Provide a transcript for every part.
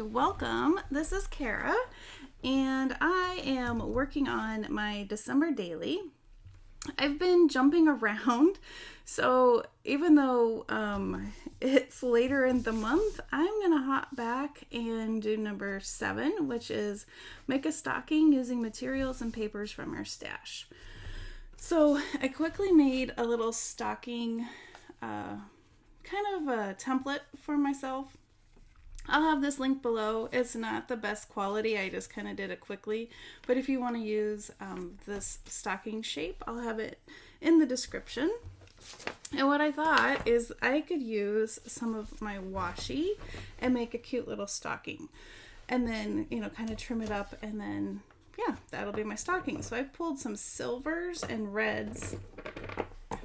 and welcome. This is Cara, and I am working on my December daily. I've been jumping around, so even though it's later in the month, I'm gonna hop back and do number 7, which is make a stocking using materials and papers from our stash. So I quickly made a little stocking kind of a template for myself. I'll have this link below. It's not the best quality. I just kind of did it quickly. But if you want to use this stocking shape, I'll have it in the description. And what I thought is I could use some of my washi and make a cute little stocking. And then, you know, kind of trim it up, and then, yeah, that'll be my stocking. So I've pulled some silvers and reds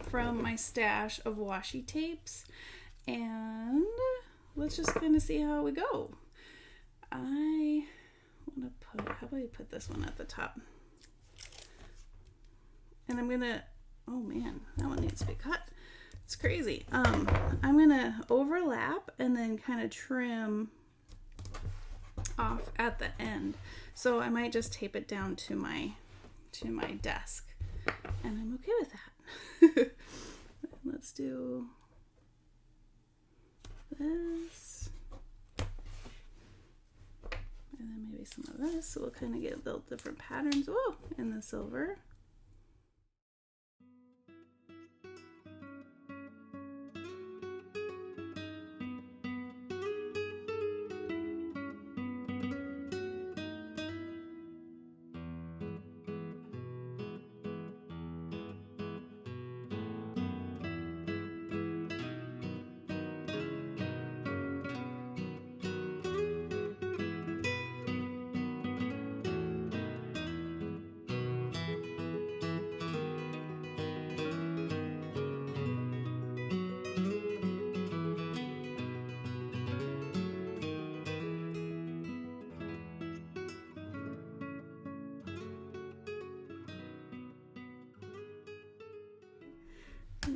from my stash of washi tapes, and let's just kind of see how we go. I want to put, how about you put this one at the top? And I'm gonna, oh man, that one needs to be cut. It's crazy. I'm gonna overlap and then kind of trim off at the end. So I might just tape it down to my desk, and I'm okay with that. Let's do this, and then maybe some of this, so we'll kind of get little different patterns. Oh, in the silver.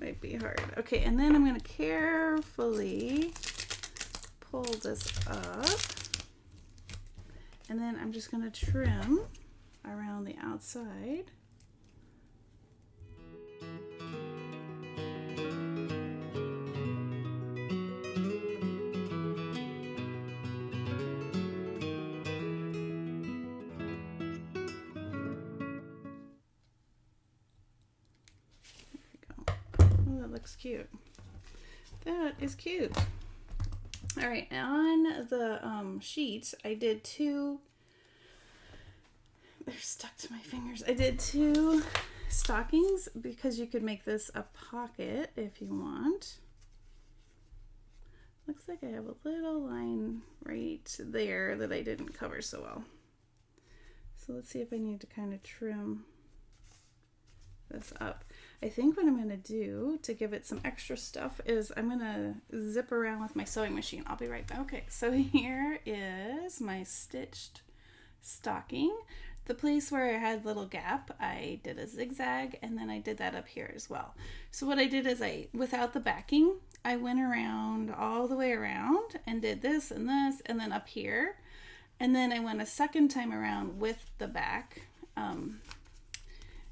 Might be hard. Okay, and then I'm going to carefully pull this up, and then I'm just going to trim around the outside. Looks cute. That is cute. All right, on the sheet, I did two. They're stuck to my fingers. I did 2 stockings because you could make this a pocket if you want. Looks like I have a little line right there that I didn't cover so well. So let's see if I need to kind of trim this up. I think what I'm going to do to give it some extra stuff is I'm going to zip around with my sewing machine. I'll be right back. Okay, so here is my stitched stocking. The place where I had a little gap, I did a zigzag, and then I did that up here as well. So what I did is without the backing, I went around all the way around and did this and this, and then up here. And then I went a second time around with the back.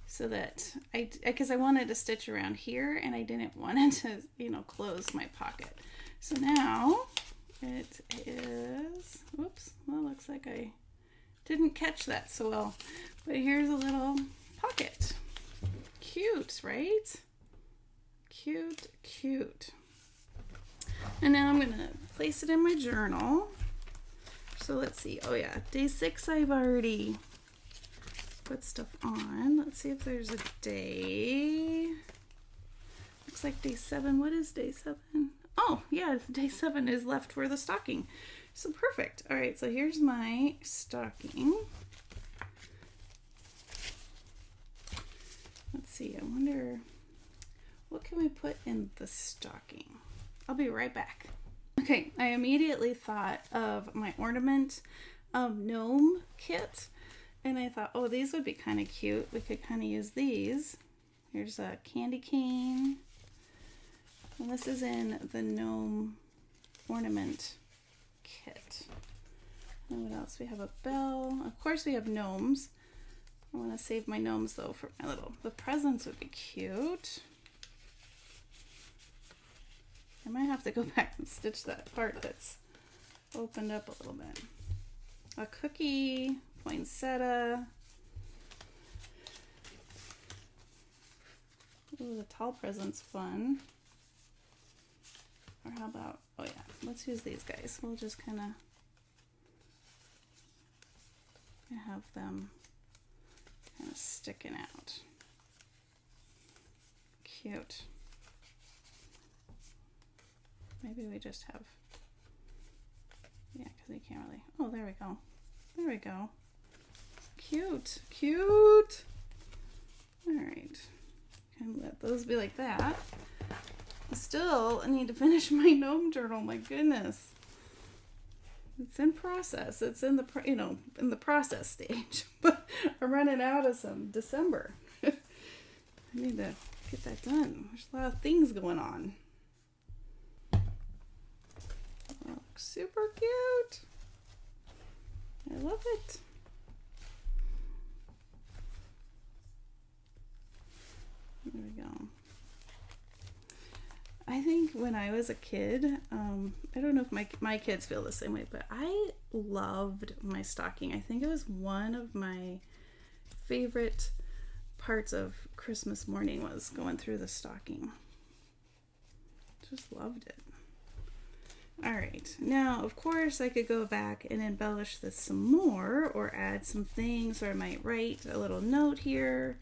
So that because I wanted to stitch around here, and I didn't want it to, you know, close my pocket. So now it is, whoops, well, looks like I didn't catch that so well, but here's a little pocket. Cute, right? Cute, cute. And now I'm gonna place it in my journal. So let's see, oh yeah, day 6 I've already put stuff on. Let's see if there's a day. Looks like day 7. What is day 7? Oh yeah, day 7 is left for the stocking. So perfect. All right, so here's my stocking. Let's see, I wonder what can we put in the stocking. I'll be right back. Okay, I immediately thought of my ornament gnome kit. And I thought, oh, these would be kind of cute. We could kind of use these. Here's a candy cane. And this is in the Gnome ornament kit. And what else? We have a bell. Of course we have gnomes. I want to save my gnomes though for my the presents would be cute. I might have to go back and stitch that part that's opened up a little bit. A cookie, poinsettia. Ooh, the tall present's fun. Or how about, oh yeah, let's use these guys. We'll just kind of have them kind of sticking out. Cute. Maybe we just have, yeah, because they can't really, oh, there we go. There we go. Cute, cute. All right, kind of let those be like that. Still, I need to finish my gnome journal, my goodness. It's in process. It's in the, in the process stage, but I'm running out of some December. I need to get that done. There's a lot of things going on. That looks super cute. I love it. There we go. I think when I was a kid, I don't know if my kids feel the same way, but I loved my stocking. I think it was one of my favorite parts of Christmas morning was going through the stocking. Just loved it. All right, now of course I could go back and embellish this some more or add some things, or I might write a little note here.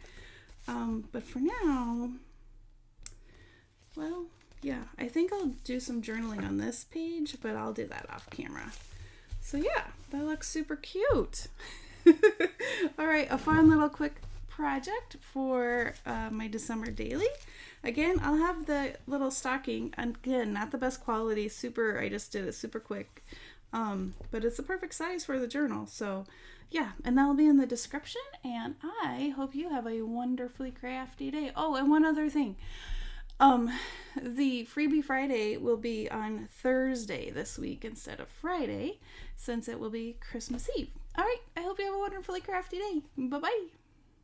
But for now, well, yeah, I think I'll do some journaling on this page, but I'll do that off camera. So yeah, that looks super cute. All right, a fun little quick project for my December daily. Again, I'll have the little stocking, again, not the best quality, I just did it super quick, but it's the perfect size for the journal. So yeah, and that'll be in the description, and I hope you have a wonderfully crafty day. Oh, and one other thing. The Freebie Friday will be on Thursday this week instead of Friday, since it will be Christmas Eve. All right, I hope you have a wonderfully crafty day. Bye-bye.